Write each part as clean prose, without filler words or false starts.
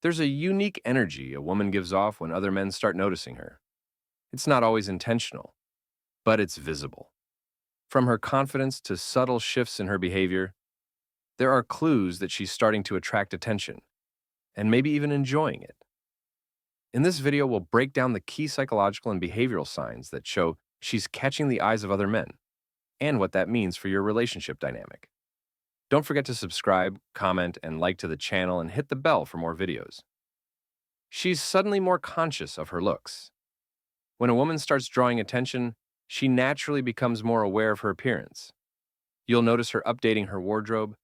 There's a unique energy a woman gives off when other men start noticing her. It's not always intentional, but it's visible. From her confidence to subtle shifts in her behavior, there are clues that she's starting to attract attention, and maybe even enjoying it. In this video, we'll break down the key psychological and behavioral signs that show she's catching the eyes of other men, and what that means for your relationship dynamic. Don't forget to subscribe, comment, and like to the channel and hit the bell for more videos. She's suddenly more conscious of her looks. When a woman starts drawing attention, she naturally becomes more aware of her appearance. You'll notice her updating her wardrobe,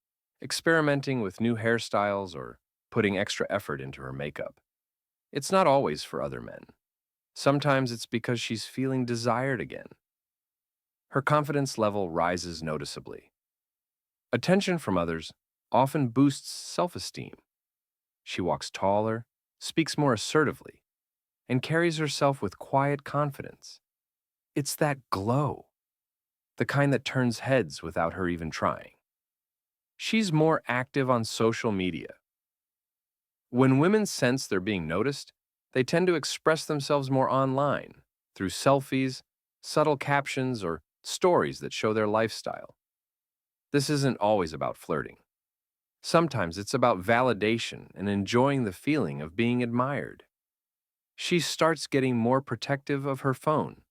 experimenting with new hairstyles, or putting extra effort into her makeup. It's not always for other men. Sometimes it's because she's feeling desired again. Her confidence level rises noticeably. Attention from others often boosts self-esteem. She walks taller, speaks more assertively, and carries herself with quiet confidence. It's that glow, the kind that turns heads without her even trying. She's more active on social media. When women sense they're being noticed, they tend to express themselves more online through selfies, subtle captions, or stories that show their lifestyle. This isn't always about flirting. Sometimes it's about validation and enjoying the feeling of being admired. She starts getting more protective of her phone.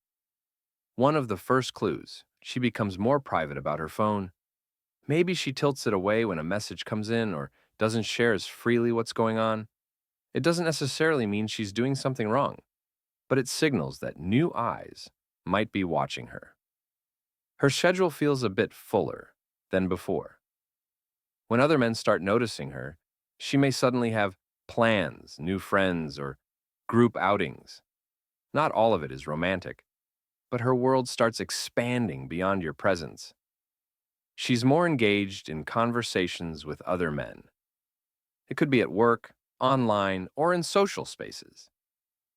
One of the first clues, she becomes more private about her phone. Maybe she tilts it away when a message comes in or doesn't share as freely what's going on. It doesn't necessarily mean she's doing something wrong, but it signals that new eyes might be watching her. Her schedule feels a bit fuller than before. When other men start noticing her, she may suddenly have plans, new friends, or group outings. Not all of it is romantic, but her world starts expanding beyond your presence. She's more engaged in conversations with other men. It could be at work, online, or in social spaces.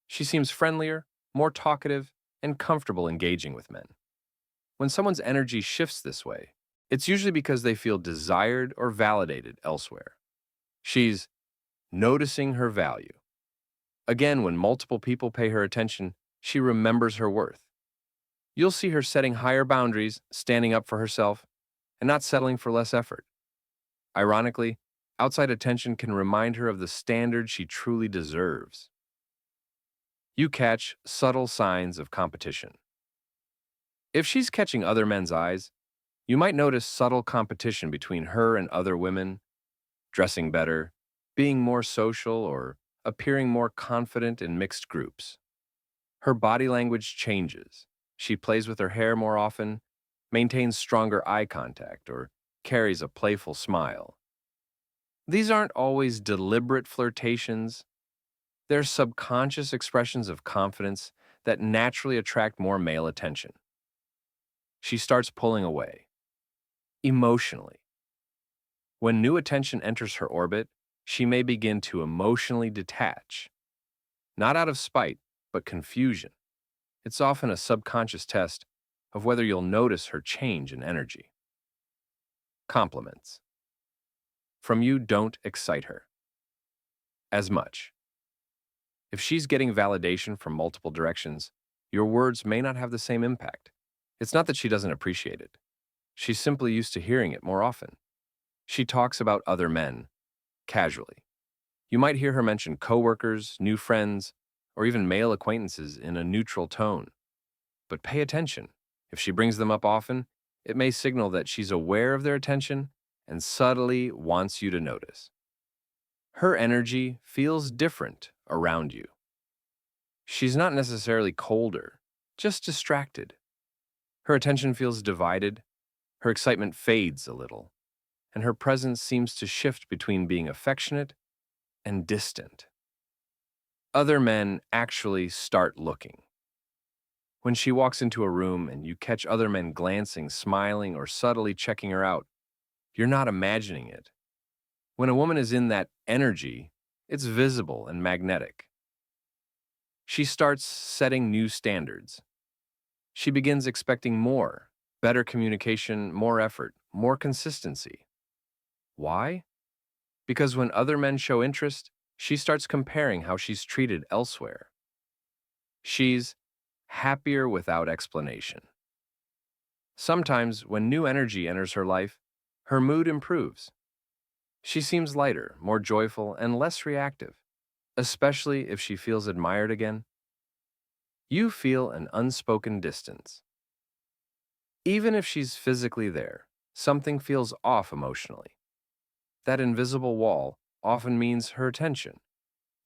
She seems friendlier, more talkative, and comfortable engaging with men. When someone's energy shifts this way, it's usually because they feel desired or validated elsewhere. She's noticing her value. Again, when multiple people pay her attention, she remembers her worth. You'll see her setting higher boundaries, standing up for herself, and not settling for less effort. Ironically, outside attention can remind her of the standard she truly deserves. You catch subtle signs of competition. If she's catching other men's eyes, you might notice subtle competition between her and other women, dressing better, being more social, or appearing more confident in mixed groups. Her body language changes. She plays with her hair more often, maintains stronger eye contact, or carries a playful smile. These aren't always deliberate flirtations. They're subconscious expressions of confidence that naturally attract more male attention. She starts pulling away, emotionally. When new attention enters her orbit, she may begin to emotionally detach, not out of spite, but confusion. It's often a subconscious test of whether you'll notice her change in energy. Compliments from you don't excite her as much. If she's getting validation from multiple directions, your words may not have the same impact. It's not that she doesn't appreciate it. She's simply used to hearing it more often. She talks about other men, casually. You might hear her mention coworkers, new friends, or even male acquaintances in a neutral tone. But pay attention. If she brings them up often, it may signal that she's aware of their attention and subtly wants you to notice. Her energy feels different around you. She's not necessarily colder, just distracted. Her attention feels divided, her excitement fades a little, and her presence seems to shift between being affectionate and distant. Other men actually start looking. When she walks into a room and you catch other men glancing, smiling, or subtly checking her out, you're not imagining it. When a woman is in that energy, it's visible and magnetic. She starts setting new standards. She begins expecting more, better communication, more effort, more consistency. Why? Because when other men show interest, She starts comparing how she's treated elsewhere. She's happier without explanation. Sometimes, when new energy enters her life, her mood improves. She seems lighter, more joyful, and less reactive, especially if she feels admired again. You feel an unspoken distance. Even if she's physically there, something feels off emotionally. That invisible wall often means her attention,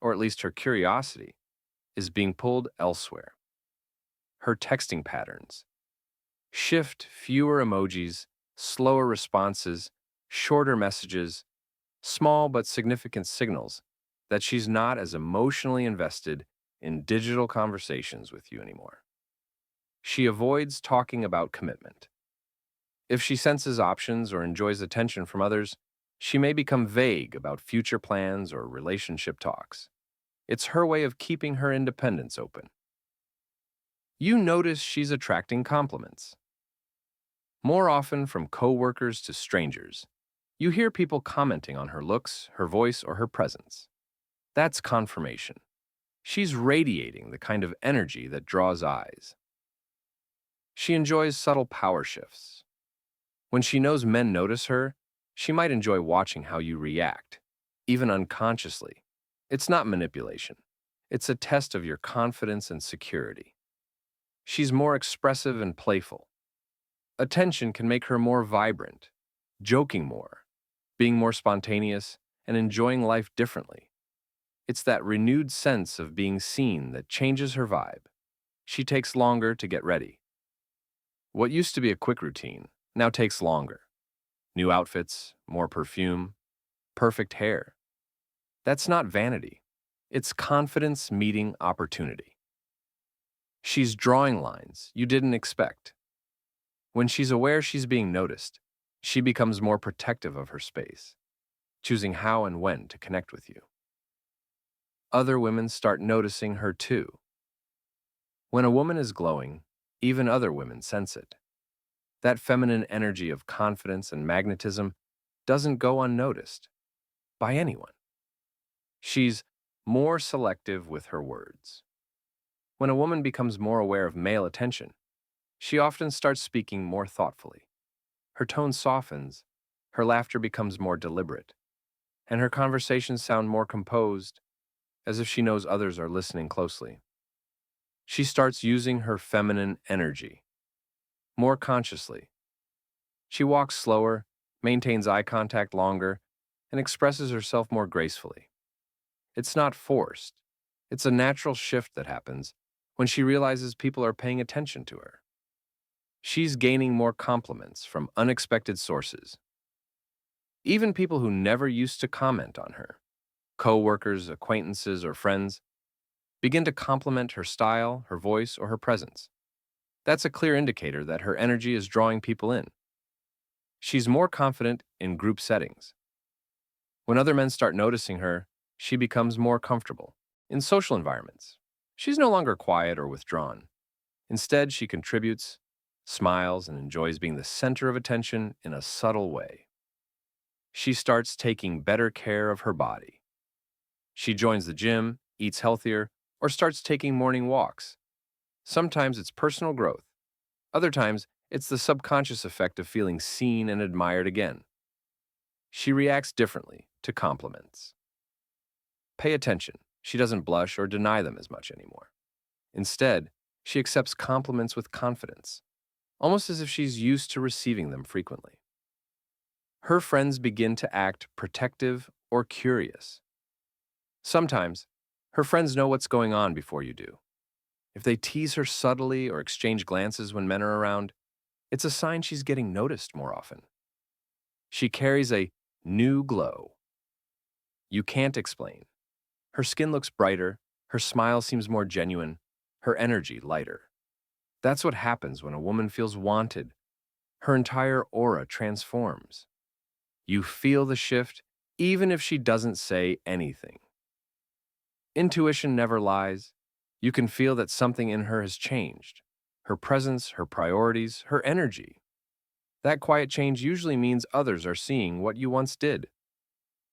or at least her curiosity, is being pulled elsewhere. Her texting patterns shift: fewer emojis, slower responses, shorter messages, small but significant signals that she's not as emotionally invested in digital conversations with you anymore. She avoids talking about commitment. If she senses options or enjoys attention from others, she may become vague about future plans or relationship talks. It's her way of keeping her independence open. You notice she's attracting compliments, more often from coworkers to strangers. You hear people commenting on her looks, her voice, or her presence. That's confirmation. She's radiating the kind of energy that draws eyes. She enjoys subtle power shifts. When she knows men notice her, she might enjoy watching how you react, even unconsciously. It's not manipulation. It's a test of your confidence and security. She's more expressive and playful. Attention can make her more vibrant, joking more, being more spontaneous, and enjoying life differently. It's that renewed sense of being seen that changes her vibe. She takes longer to get ready. What used to be a quick routine now takes longer. New outfits, more perfume, perfect hair. That's not vanity. It's confidence meeting opportunity. She's drawing lines you didn't expect. When she's aware she's being noticed, she becomes more protective of her space, choosing how and when to connect with you. Other women start noticing her too. When a woman is glowing, even other women sense it. That feminine energy of confidence and magnetism doesn't go unnoticed by anyone. She's more selective with her words. When a woman becomes more aware of male attention, she often starts speaking more thoughtfully. Her tone softens, her laughter becomes more deliberate, and her conversations sound more composed, as if she knows others are listening closely. She starts using her feminine energy more consciously. She walks slower, maintains eye contact longer, and expresses herself more gracefully. It's not forced. It's a natural shift that happens when she realizes people are paying attention to her. She's gaining more compliments from unexpected sources. Even people who never used to comment on her, coworkers, acquaintances, or friends, begin to compliment her style, her voice, or her presence. That's a clear indicator that her energy is drawing people in. She's more confident in group settings. When other men start noticing her, she becomes more comfortable. In social environments, she's no longer quiet or withdrawn. Instead, she contributes, smiles, and enjoys being the center of attention in a subtle way. She starts taking better care of her body. She joins the gym, eats healthier, or starts taking morning walks. Sometimes it's personal growth. Other times, it's the subconscious effect of feeling seen and admired again. She reacts differently to compliments. Pay attention. She doesn't blush or deny them as much anymore. Instead, she accepts compliments with confidence, almost as if she's used to receiving them frequently. Her friends begin to act protective or curious. Sometimes, her friends know what's going on before you do. If they tease her subtly or exchange glances when men are around, it's a sign she's getting noticed more often. She carries a new glow you can't explain. Her skin looks brighter, her smile seems more genuine, her energy lighter. That's what happens when a woman feels wanted. Her entire aura transforms. You feel the shift, even if she doesn't say anything. Intuition never lies. You can feel that something in her has changed. Her presence, her priorities, her energy. That quiet change usually means others are seeing what you once did.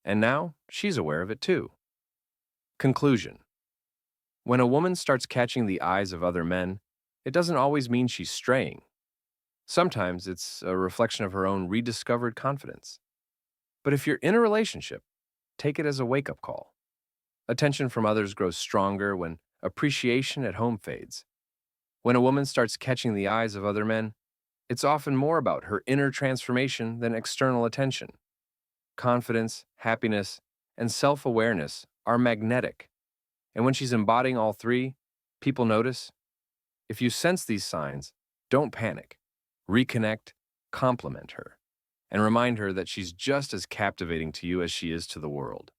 And now, she's aware of it too. Conclusion. When a woman starts catching the eyes of other men, it doesn't always mean she's straying. Sometimes it's a reflection of her own rediscovered confidence. But if you're in a relationship, take it as a wake up call. Attention from others grows stronger when appreciation at home fades. When a woman starts catching the eyes of other men, it's often more about her inner transformation than external attention. Confidence, happiness, and self awareness are magnetic. And when she's embodying all three, people notice. If you sense these signs, don't panic. Reconnect, compliment her, and remind her that she's just as captivating to you as she is to the world.